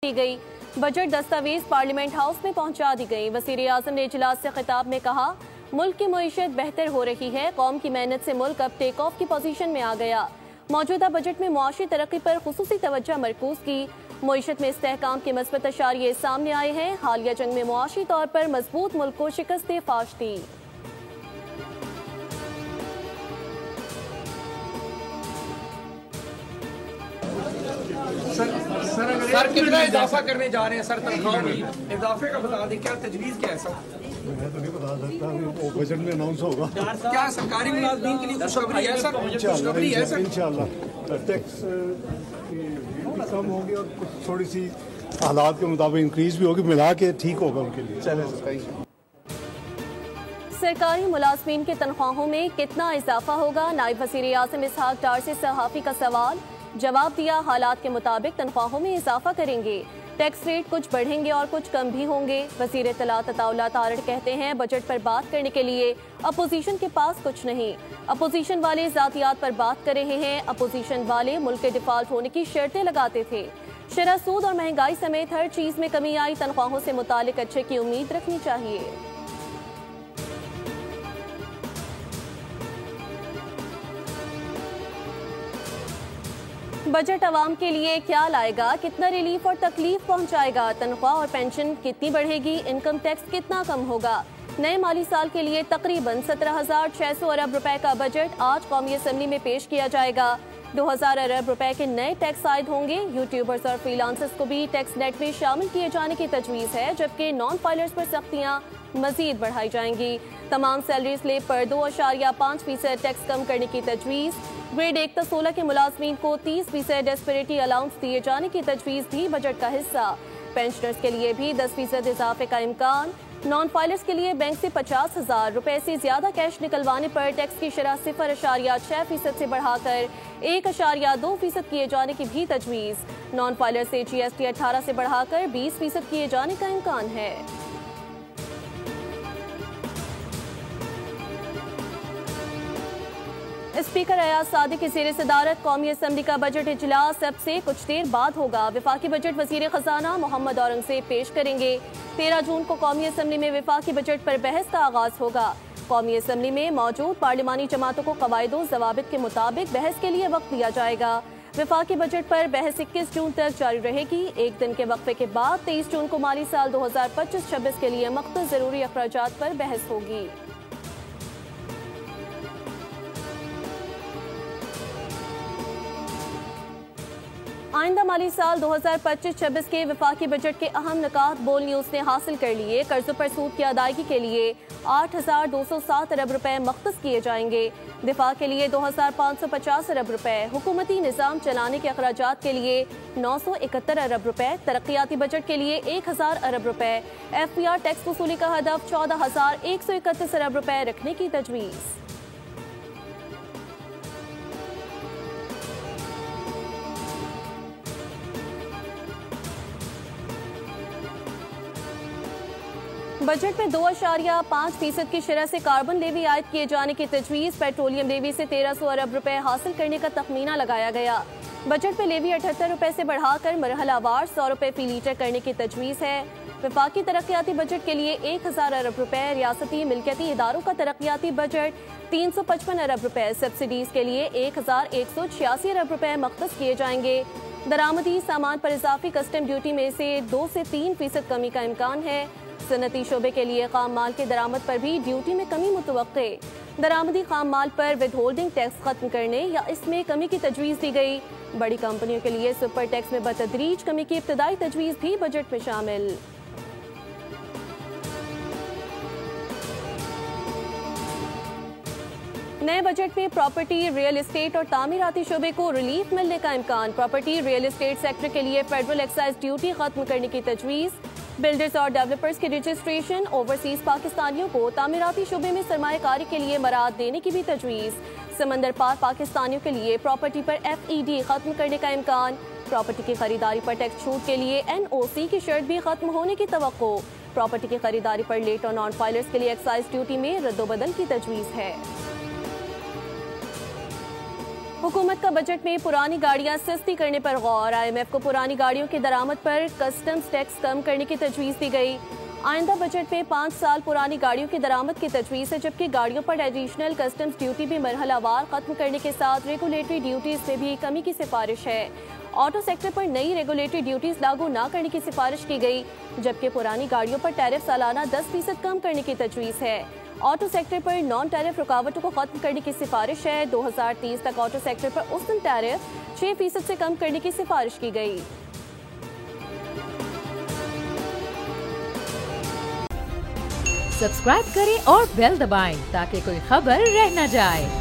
दी गई। बजट दस्तावेज parliament house में पहुंचा दी गई। वज़ीर आज़म ने इजलास से खिताब में कहा, मुल्क की मईशत बेहतर हो रही है। कौम की मेहनत से मुल्क अब टेक ऑफ की पोजीशन में आ गया। मौजूदा बजट में मुआशी तरक्की पर खुसूसी तवज्जो मरकूज की। मईशत में इस्तेहकाम के मस्बत अशारिये सामने आए हैं। हालिया जंग में मुआशी तौर पर मजबूत मुल्क को शिकस्त फाश दी। सर कितना इजाफा करने जा रहे हैं सर तनख्वाह में? इजाफे का बता दें, क्या तजवीज़ क्या है सर? मैं तो नहीं बता सकता, वो बजट में अनाउंस होगा। क्या सरकारी मुलाजमीन के लिए खुशखबरी है सर? खुशखबरी है सर इंशाल्लाह टैक्स कम होगी और कुछ थोड़ी सी हालात के मुताबिक इंक्रीज भी होगी, मिला के ठीक होगा उनके लिए। चले सरकारी मुलाजमीन की तनख्वाहों में कितना इजाफा होगा? नायब वज़ीर आज़म इसहाक डार से सहाफ़ी का सवाल। जवाब दिया, हालात के मुताबिक तनख्वाहों में इजाफा करेंगे। टैक्स रेट कुछ बढ़ेंगे और कुछ कम भी होंगे। वज़ीर इत्तलात अताउल्लाह तारड़ कहते हैं, बजट पर बात करने के लिए अपोजिशन के पास कुछ नहीं। अपोजिशन वाले ज़ातियात पर बात कर रहे हैं। अपोजिशन वाले मुल्क के डिफॉल्ट होने की शर्तें लगाते थे। शरह सूद और महंगाई समेत हर चीज़ में कमी आई। तनख्वाहों से मुतालिक अच्छे की उम्मीद रखनी चाहिए। बजट अवाम के लिए क्या लाएगा? कितना रिलीफ और तकलीफ पहुंचाएगा? तनख्वाह और पेंशन कितनी बढ़ेगी? इनकम टैक्स कितना कम होगा? नए माली साल के लिए तकरीबन 17,600 अरब रुपए का बजट आज कौमी असम्बली में पेश किया जाएगा। 2,000 अरब रुपए के नए टैक्स आयद होंगे। यूट्यूबर्स और फ्रीलांसर्स को भी टैक्स नेट में शामिल किए जाने की तजवीज़ है, जबकि नॉन फाइलर्स पर सख्तियाँ मजीद बढ़ाई जाएंगी। तमाम सैलरी स्लेब पर 2.5% टैक्स कम करने की तजवीज़। ग्रेड 1 तक 16 के मुलाजमीन को 30% एस्पिरिटी अलाउंस दिए जाने की तजवीज़ भी बजट का हिस्सा। पेंशनर्स के लिए भी 10% इजाफे का इम्कान। नॉन फाइलर्स के लिए बैंक से 50,000 रुपए से ज्यादा कैश निकलवाने पर टैक्स की शरह 0.6% से बढ़ाकर 1.2% किए जाने की भी तजवीज़। नॉन फाइलर से GST 18 से बढ़ाकर 20% किए जाने का इम्कान है। स्पीकर अयाज सादिक की ज़ेर सदारत कौमी असम्बली का बजट इजलास अब से कुछ देर बाद होगा। विफाकी बजट वज़ीर ख़जाना मोहम्मद औरंगज़ेब पेश करेंगे। 13 जून को कौमी असम्बली में विफाकी बजट पर बहस का आगाज होगा। कौमी असम्बली में मौजूद पार्लिमानी जमातों को क़वाइदो ज़वाबित के मुताबिक बहस के लिए वक्त दिया जाएगा। विफाकी बजट पर बहस 21 जून तक जारी रहेगी। एक दिन के वक्फे के बाद 23 जून को माली साल 2025-26 के लिए मख्सूस ज़रूरी अखराजात पर बहस होगी। आइंदा माली साल 2025-26 के विफाकी बजट के अहम निकात बोल न्यूज़ ने हासिल कर लिए। कर्जों पर सूद की अदायगी के लिए 8,207 अरब रुपए मख्तस किए जाएंगे। दिफा के लिए 2,550 अरब रुपए, हुकूमती निज़ाम चलाने के अखराजात के लिए 971 अरब रुपए, तरक्याती बजट के लिए 1,000 अरब रुपए, FPR टैक्स वसूली का हदफ 14,131 अरब रुपए रखने की तजवीज़। बजट में 2.5% की शरह से कार्बन लेवी आयद किए जाने की तजवीज़। पेट्रोलियम लेवी से 1,300 अरब रुपए हासिल करने का तखमीना लगाया गया। बजट में लेवी 78 रुपए से बढ़ाकर मरहलावार 100 रुपए फी लीटर करने की तजवीज़ है। विफाकी तरक्याती बजट के लिए 1,000 अरब रुपए, रियासती मिल्कियती इदारों का तरक्याती बजट 355 अरब रुपए, सब्सिडीज के लिए 1,186 अरब रुपए मख्तस किए जाएंगे। दरामदी सामान पर इजाफी कस्टम ड्यूटी में से 2 से 3% कमी का इम्कान है। सनती शोबे के लिए खाम माल के दरामद पर भी ड्यूटी में कमी मुतवक्के। दरामदी खाम माल पर विद होल्डिंग टैक्स खत्म करने या इसमें कमी की तजवीज़ दी गई। बड़ी कंपनियों के लिए सुपर टैक्स में बतदरीज कमी की इब्तदाई तजवीज़ भी बजट में शामिल। नए बजट में प्रॉपर्टी, रियल एस्टेट और तामीराती शोबे को रिलीफ मिलने का इम्कान। प्रॉपर्टी, रियल एस्टेट सेक्टर के लिए फेडरल एक्साइज ड्यूटी खत्म करने की तजवीज़। बिल्डर्स और डेवलपर्स के रजिस्ट्रेशन, ओवरसीज पाकिस्तानियों को तामीराती शोबे में सरमायाकारी के लिए मराद देने की भी तजवीज़। समंदर पार पाकिस्तानियों के लिए प्रॉपर्टी पर FED खत्म करने का इम्कान। प्रॉपर्टी की खरीदारी पर टैक्स छूट के लिए NOC की शर्त भी खत्म होने की तवक्को। प्रॉपर्टी की खरीदारी पर लेट और नॉन फाइलर्स के लिए एक्साइज ड्यूटी में रद्दोबदल की तजवीज़ है। हुकूमत का बजट में पुरानी गाड़ियां सस्ती करने पर गौर। IMF को पुरानी गाड़ियों की दरामद पर कस्टम्स टैक्स कम करने की तजवीज़ दी गई। आइंदा बजट में 5 साल पुरानी गाड़ियों की दरामद की तजवीज़ है, जबकि गाड़ियों पर एडिशनल कस्टम्स ड्यूटी भी मरहलावार खत्म करने के साथ रेगुलेटरी ड्यूटीज में भी कमी की सिफारिश है। ऑटो सेक्टर पर नई रेगुलेटरी ड्यूटीज लागू न करने की सिफारिश की गई, जबकि पुरानी गाड़ियों पर टैरिफ सालाना 10% कम करने की तजवीज़ है। ऑटो सेक्टर पर नॉन टैरिफ रुकावटों को खत्म करने की सिफारिश है। 2030 तक ऑटो सेक्टर पर औसतन टैरिफ 6% से कम करने की सिफारिश की गई। सब्सक्राइब करें और बेल दबाएं ताकि कोई खबर रह न जाए।